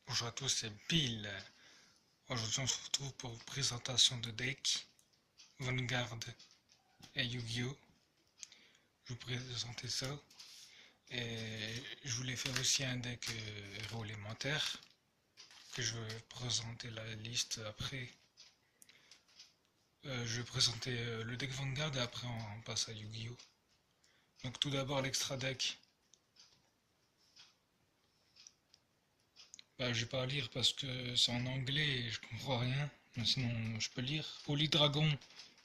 Bonjour à tous, c'est Bill. Aujourd'hui on se retrouve pour une présentation de deck Vanguard et Yu-Gi-Oh! Je vous présenter ça. Et je voulais faire aussi un deck héros élémentaire que je vais présenter la liste après. Je vais présenter le deck Vanguard et après on passe à Yu-Gi-Oh! Donc tout d'abord l'extra deck. Je vais pas lire parce que c'est en anglais et je comprends rien. Mais sinon je peux lire. Holy Dragon,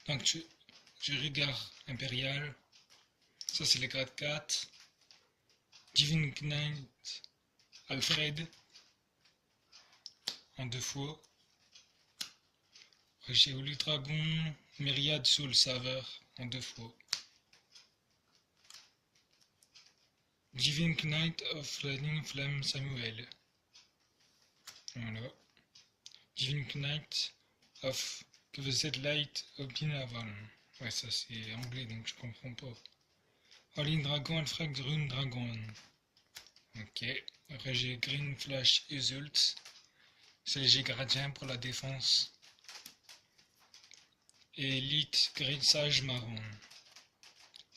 donc tu regardes Impérial. Ça c'est les grades 4. Divine Knight Alfred en 2 fois. Après j'ai Holy Dragon Myriad Soul Saver en 2 fois. Divine Knight of Flaming Flame Samuel. Voilà. Divine Knight of Coveted Light Obinavan. Ouais, ça c'est anglais donc je comprends pas. Holy Dragon Alfred Green Dragon. Ok. Après j'ai Green Flash Exult. C'est léger gradien pour la défense. Et Elite Green Sage Marron.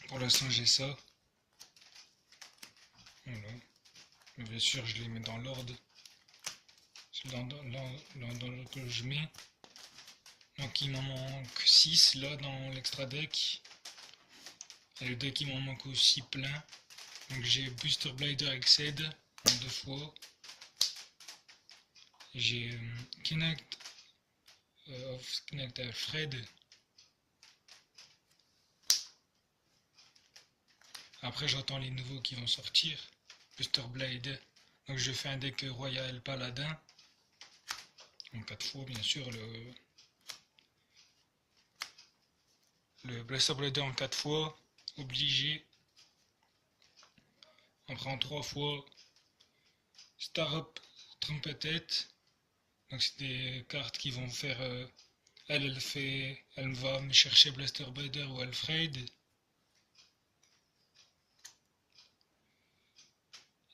Pour l'instant j'ai ça. Voilà. Mais bien sûr je les mets dans l'ordre. C'est dans l'ordre que je mets. Donc il m'en manque 6 là dans l'extra deck. Et le deck il m'en manque aussi plein. Donc j'ai Booster Blader Exced en 2 fois. J'ai Kinect of Kinect Alfred. Après j'attends les nouveaux qui vont sortir. Booster Blade. Donc je fais un deck Royal Paladin. En 4 fois bien sûr le Blaster Blader en 4 fois. Obligé. Après en 3 fois. Star Up Trumpetet. Donc c'est des cartes qui vont faire elle va me chercher Blaster Blader ou Alfred.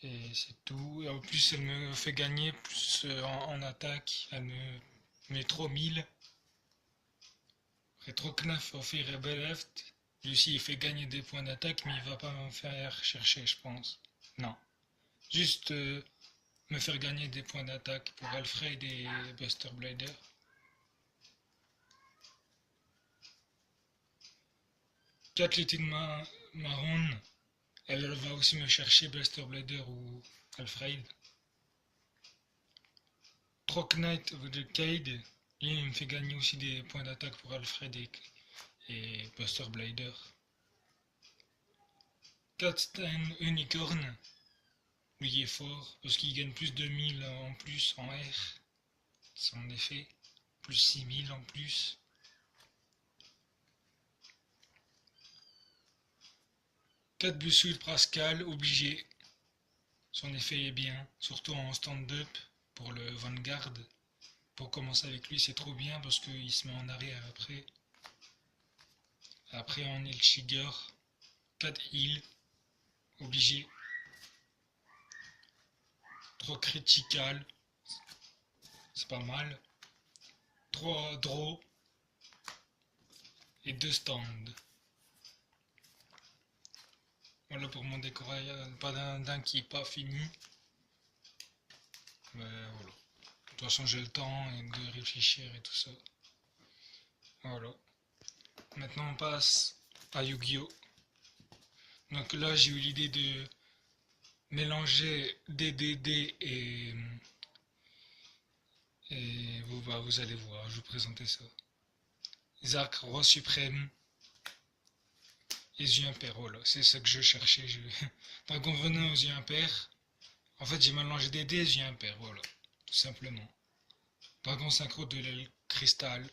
Et c'est tout. Et en plus elle me fait gagner plus en attaque. Elle me met 3000. Retroknaf of Rebeleft. Lui aussi il fait gagner des points d'attaque mais il va pas me faire chercher je pense. Non. Juste me faire gagner des points d'attaque pour Alfred et Buster Blader. 4 Little Marron. Elle va aussi me chercher Buster Blader ou Alfred. Troc Knight of the Cade. Il me fait gagner aussi des points d'attaque pour Alfred et Buster Blader. 4 Stan Unicorn. Lui il est fort parce qu'il gagne plus de 1000 en plus en R. C'est en effet. Plus 6000 en plus. 4 Bussuit Pascal, obligé. Son effet est bien, surtout en stand-up pour le Vanguard. Pour commencer avec lui, c'est trop bien parce qu'il se met en arrière après. Après, en Elchiger, 4 heal, obligé. 3 critical, c'est pas mal. 3 draw et 2 stands. Voilà pour mon décor, pas d'un qui n'est pas fini. Mais voilà. De toute façon, j'ai le temps de réfléchir et tout ça. Voilà. Maintenant, on passe à Yu-Gi-Oh! Donc là, j'ai eu l'idée de mélanger DDD et vous allez voir, je vais vous présenter ça. Zark, Roi Suprême, les yeux impairs, voilà, c'est ça que je cherchais. Dragon Venin aux yeux impairs. En fait, j'ai mélangé DD et les yeux impairs, voilà, tout simplement. Dragon synchro de l'aile cristal.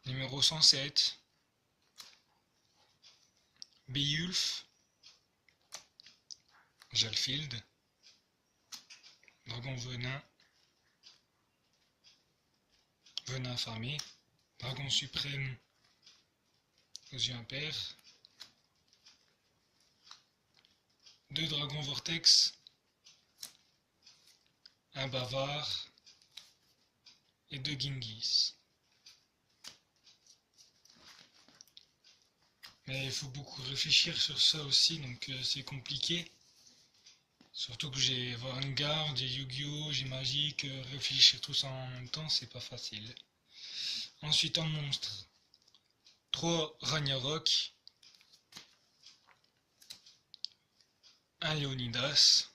Numéro 107. Beowulf. Jalfield. Dragon Venin. Venin affamé. Dragon suprême aux yeux impairs. 2 dragons vortex. un bavard et 2 Genghis. Mais il faut beaucoup réfléchir sur ça aussi, donc c'est compliqué. Surtout que j'ai Vanguard, j'ai Yu-Gi-Oh, j'ai Magic, réfléchir tout ça en même temps, c'est pas facile. Ensuite en monstre, 3 Ragnarok, un Léonidas,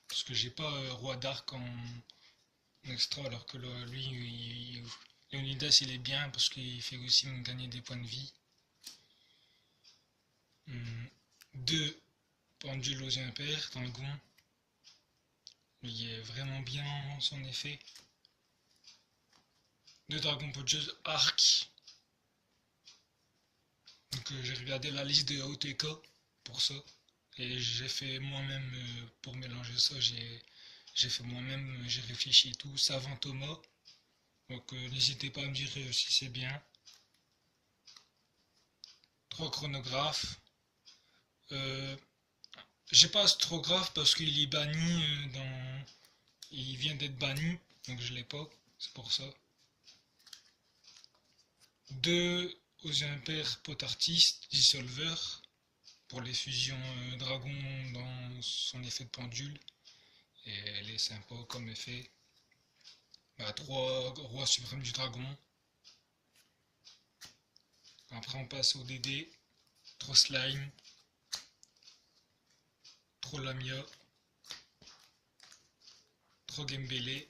parce que j'ai pas Roi d'Arc en extra, alors que lui, Léonidas il est bien parce qu'il fait aussi me gagner des points de vie. 2 Pendule aux impairs, Dragon. Il est vraiment bien son effet. 2 Dragons Podgeuse, Arc. Donc j'ai regardé la liste de AOTK pour ça. Et j'ai fait moi-même, pour mélanger ça, j'ai fait moi-même, j'ai réfléchi et tout. Savant Thomas. Donc n'hésitez pas à me dire si c'est bien. 3 chronographes. J'ai pas astrographe parce qu'il est banni il vient d'être banni, donc je l'ai pas, c'est pour ça. 2 aux impairs potartistes, dissolver, pour les fusions dragon dans son effet de pendule. Et elle est sympa comme effet. 3 rois suprêmes du dragon. Après on passe au DD. 3 slime. 3 lamia. 3 gembele.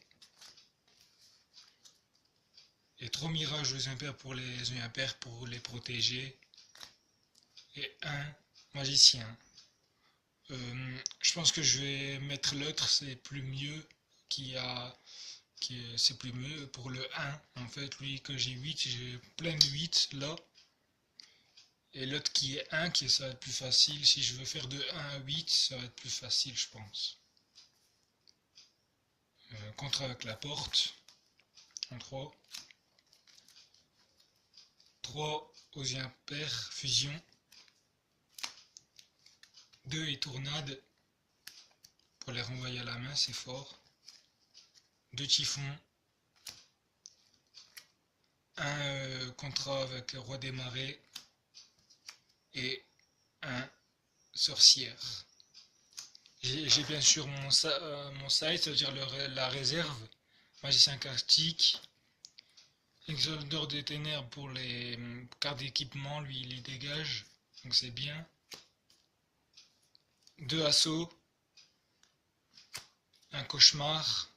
Et 3 mirages aux impairs pour les impairs pour les protéger. Et 1 magicien. Je pense que je vais mettre l'autre, c'est plus mieux c'est plus mieux pour le 1 en fait, lui que j'ai 8, j'ai plein de 8 là, et l'autre qui est 1 ça va être plus facile. Si je veux faire de 1 à 8 ça va être plus facile je pense. Contre avec la porte en 3 aux impairs fusion, 2 et tournade pour les renvoyer à la main, c'est fort. 2 typhons, 1 contrat avec le roi des marais et 1 sorcière. J'ai bien sûr mon site, c'est-à-dire la réserve, magicien caustique, exodeur des ténèbres pour les cartes d'équipement, lui il les dégage, donc c'est bien. 2 assauts, un cauchemar,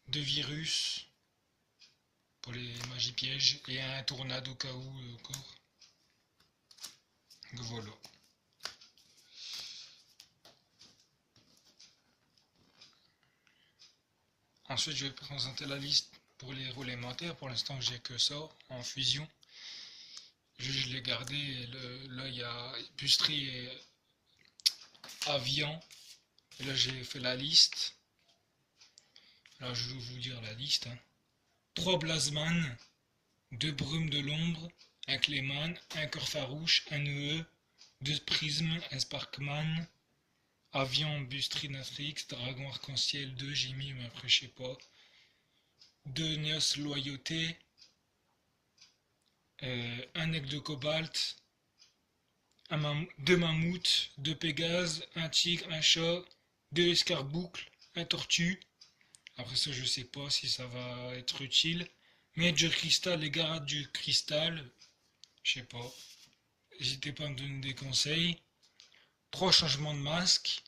2 virus pour les magies pièges et un tornade au cas où encore. Donc voilà. Ensuite je vais présenter la liste pour les rôles élémentaires. Pour l'instant j'ai que ça en fusion. Je l'ai gardé. Là il y a Bustri et Avian. Et là j'ai fait la liste. Alors je vais vous dire la liste. 3 Blasman, 2 Brumes de l'ombre, un Clément, un Cœur farouche, un EE, 2 Prismes, un Sparkman, Avian, Bustri, Natrix, Dragon Arc-en-Ciel, 2 j'ai mis, mais après je sais pas. 2 Neos Loyauté, un Aigle de Cobalt, 2 Mammouths, 2 Pégases, un Tigre, un Chat, 2 Escarboucles, un Tortue. Après ça je sais pas si ça va être utile. Mais du cristal, les garades du cristal, je sais pas. N'hésitez pas à me donner des conseils. 3 changements de masque,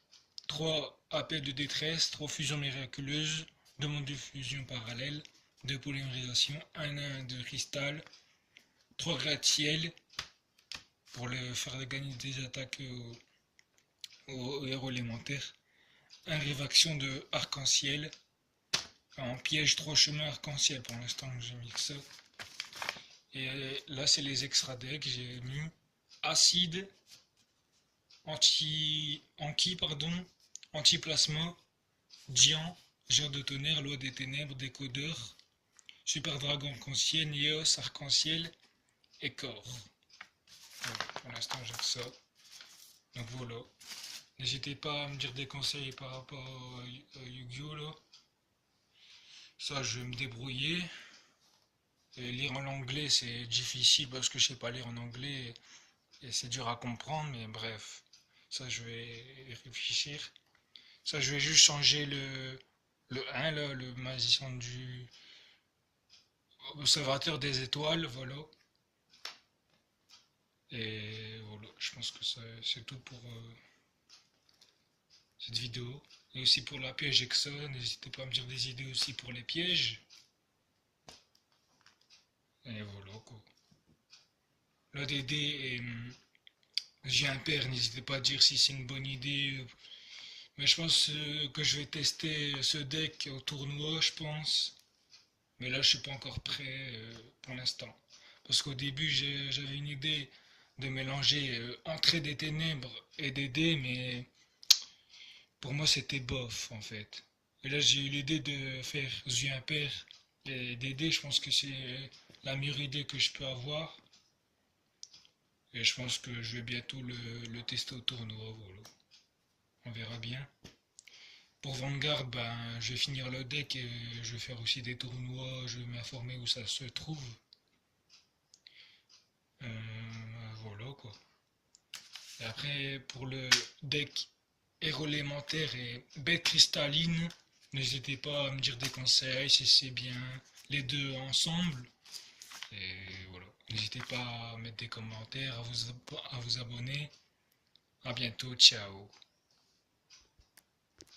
3 appels de détresse, 3 fusions miraculeuses, 2 mondes de fusion parallèles, 2 polymérisation, 1 nain de cristal, 3 gratte-ciel pour le faire gagner des attaques aux héros élémentaires, 1 révaction de arc-en-ciel, en piège 3 chemins arc-en-ciel pour l'instant j'ai mis que ça. Et là c'est les extra decks, j'ai mis acide, anti-plasma, Dian, Gère de tonnerre, loi des ténèbres, décodeur, super dragon arc-en-ciel, Néos, arc-en-ciel et corps. Voilà, pour l'instant j'ai que ça. Donc voilà. N'hésitez pas à me dire des conseils par rapport à Yu-Gi-Oh là. Ça, je vais me débrouiller. Et lire en anglais, c'est difficile parce que je sais pas lire en anglais et c'est dur à comprendre, mais bref. Ça, je vais réfléchir. Ça, je vais juste changer le 1 là, le magicien du observateur des étoiles, voilà. Et voilà, je pense que c'est tout pour cette vidéo. Et aussi pour la piège Exo, n'hésitez pas à me dire des idées aussi pour les pièges. Et voilà quoi. L'ADD et j'ai un père, n'hésitez pas à dire si c'est une bonne idée. Mais je pense que je vais tester ce deck au tournoi, je pense. Mais là, je suis pas encore prêt pour l'instant. Parce qu'au début, j'avais une idée de mélanger Entrée des Ténèbres et des dés, mais pour moi, c'était bof en fait. Et là, j'ai eu l'idée de faire Zui Impair et des dés. Je pense que c'est la meilleure idée que je peux avoir. Et je pense que je vais bientôt le tester au tournoi. Voilà. On verra bien. Pour Vanguard, ben, je vais finir le deck et je vais faire aussi des tournois. Je vais m'informer où ça se trouve. Voilà quoi. Et après, pour le deck héros élémentaire et bête cristalline, n'hésitez pas à me dire des conseils si c'est bien les deux ensemble. Et voilà. N'hésitez pas à mettre des commentaires, à vous abonner. À bientôt, ciao.